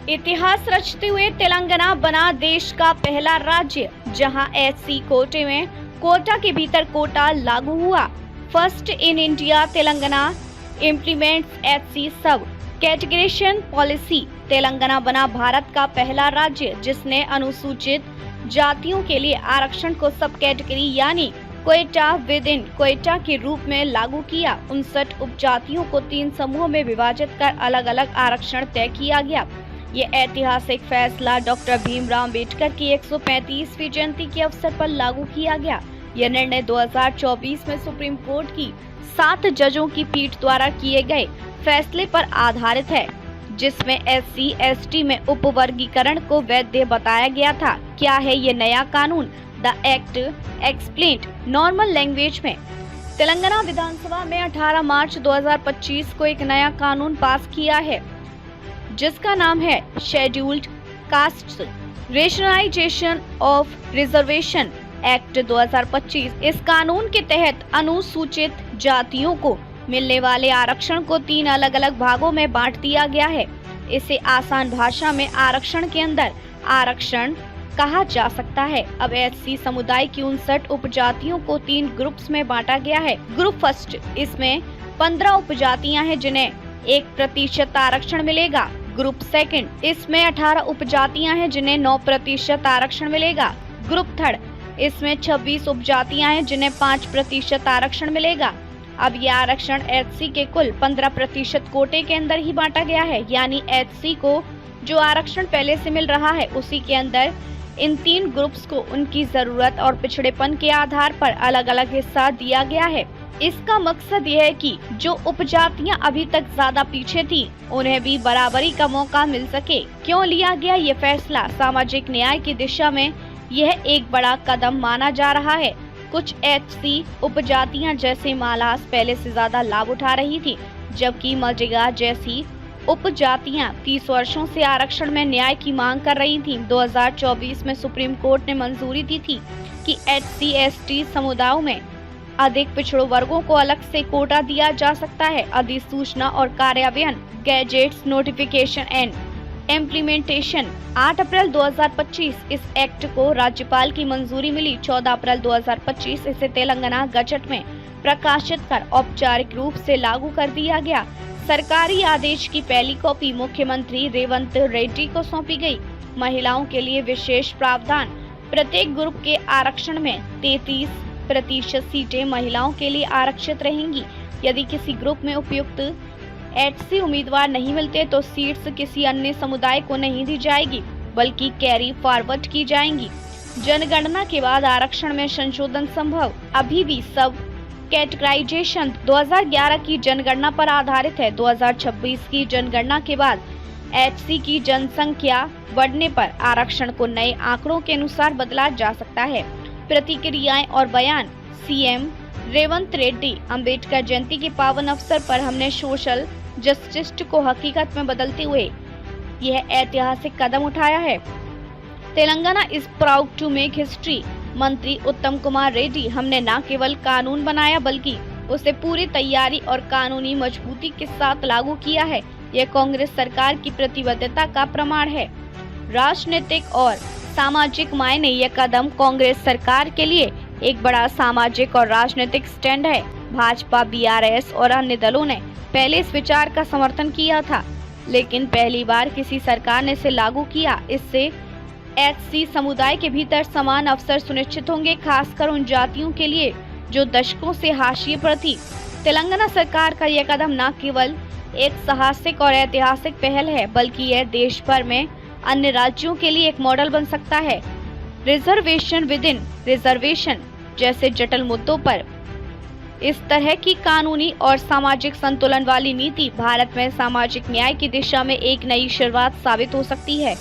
इतिहास रचते हुए तेलंगाना बना देश का पहला राज्य जहां एससी कोटे में कोटा के भीतर कोटा लागू हुआ। First in India Telangana implements SC सब कैटेगराइजेशन पॉलिसी। तेलंगाना बना भारत का पहला राज्य जिसने अनुसूचित जातियों के लिए आरक्षण को सब कैटेगरी यानी कोटा विद इन कोटा के रूप में लागू किया। 59 उपजातियों को 3 समूहों में विभाजित कर अलग अलग आरक्षण तय किया गया। ये ऐतिहासिक फैसला डॉक्टर भीमराव अम्बेडकर की 135वीं जयंती के अवसर पर लागू किया गया। यह निर्णय 2024 में सुप्रीम कोर्ट की 7 जजों की पीठ द्वारा किए गए फैसले पर आधारित है, जिसमें एससी एसटी में उपवर्गीकरण को वैध बताया गया था। क्या है ये नया कानून? The act explained normal language में। तेलंगाना विधानसभा में 18 मार्च 2025 को एक नया कानून पास किया है जिसका नाम है scheduled caste rationalisation of reservation act 2025। इस कानून के तहत अनुसूचित जातियों को मिलने वाले आरक्षण को 3 अलग अलग भागों में बांट दिया गया है। इसे आसान भाषा में आरक्षण के अंदर आरक्षण कहा जा सकता है। अब एससी समुदाय की 59 उपजातियों को 3 ग्रुप्स में बांटा गया है। ग्रुप फर्स्ट, इसमें 15 उपजातियां हैं जिन्हें 1% आरक्षण मिलेगा। ग्रुप सेकंड, इसमें 18 उपजातियां हैं जिन्हें 9% आरक्षण मिलेगा। ग्रुप थर्ड, इसमें 26 उपजातियां हैं जिन्हें 5% आरक्षण मिलेगा। अब ये आरक्षण एचसी के कुल 15% कोटे के अंदर ही बांटा गया है, यानी एचसी को जो आरक्षण पहले से मिल रहा है उसी के अंदर इन 3 ग्रुप्स को उनकी जरूरत और पिछड़ेपन के आधार पर अलग अलग हिस्सा दिया गया है। इसका मकसद यह है कि जो उपजातियां अभी तक ज्यादा पीछे थी उन्हें भी बराबरी का मौका मिल सके। क्यों लिया गया ये फैसला? सामाजिक न्याय की दिशा में यह एक बड़ा कदम माना जा रहा है। कुछ एचसी उपजातियां जैसे मालास पहले से ज्यादा लाभ उठा रही थी, जबकि मलरेगा जैसी उपजातियां 30 वर्षों से आरक्षण में न्याय की मांग कर रही थीं। 2024 में सुप्रीम कोर्ट ने मंजूरी दी थी कि एचसी एसटी समुदायों में अधिक पिछड़ों वर्गों को अलग से कोटा दिया जा सकता है। अधिसूचना और कार्यान्वयन गैजेट्स नोटिफिकेशन एंड इम्प्लीमेंटेशन 8 अप्रैल 2025। इस एक्ट को राज्यपाल की मंजूरी मिली। 14 अप्रैल 2025 इसे तेलंगाना गजट में प्रकाशित कर औपचारिक रूप से लागू कर दिया गया। सरकारी आदेश की पहली कॉपी मुख्यमंत्री रेवंत रेड्डी को सौंपी गई। महिलाओं के लिए विशेष प्रावधान। प्रत्येक ग्रुप के आरक्षण में 33% सीटें महिलाओं के लिए आरक्षित रहेंगी। यदि किसी ग्रुप में उपयुक्त एचसी उम्मीदवार नहीं मिलते तो सीट्स किसी अन्य समुदाय को नहीं दी जाएगी, बल्कि कैरी फॉरवर्ड की जाएंगी। जनगणना के बाद आरक्षण में संशोधन संभव। अभी भी सब कैटेगराइजेशन 2011 की जनगणना पर आधारित है। 2026 की जनगणना के बाद एचसी की जनसंख्या बढ़ने पर आरक्षण को नए आंकड़ों के अनुसार बदला जा सकता है। प्रतिक्रियाएं और बयान। सीएम रेवंत रेड्डी। अम्बेडकर जयंती के पावन अवसर पर हमने सोशल जस्टिस को हकीकत में बदलते हुए यह ऐतिहासिक कदम उठाया है। Telangana is proud to make history. मंत्री उत्तम कुमार रेड्डी। हमने न केवल कानून बनाया बल्कि उसे पूरी तैयारी और कानूनी मजबूती के साथ लागू किया है। यह कांग्रेस सरकार की प्रतिबद्धता का प्रमाण है। राजनीतिक और सामाजिक मायने यह कदम कांग्रेस सरकार के लिए एक बड़ा सामाजिक और राजनीतिक स्टैंड है। भाजपा, बीआरएस और अन्य दलों ने पहले इस विचार का समर्थन किया था, लेकिन पहली बार किसी सरकार ने इसे लागू किया। इससे एचसी समुदाय के भीतर समान अवसर सुनिश्चित होंगे, खासकर उन जातियों के लिए जो दशकों से हाशिए पर थी। तेलंगाना सरकार का यह कदम न केवल एक साहसिक और ऐतिहासिक पहल है, बल्कि यह देश भर में अन्य राज्यों के लिए एक मॉडल बन सकता है। रिजर्वेशन विद इन रिजर्वेशन जैसे जटिल मुद्दों पर इस तरह की कानूनी और सामाजिक संतुलन वाली नीति भारत में सामाजिक न्याय की दिशा में एक नई शुरुआत साबित हो सकती है।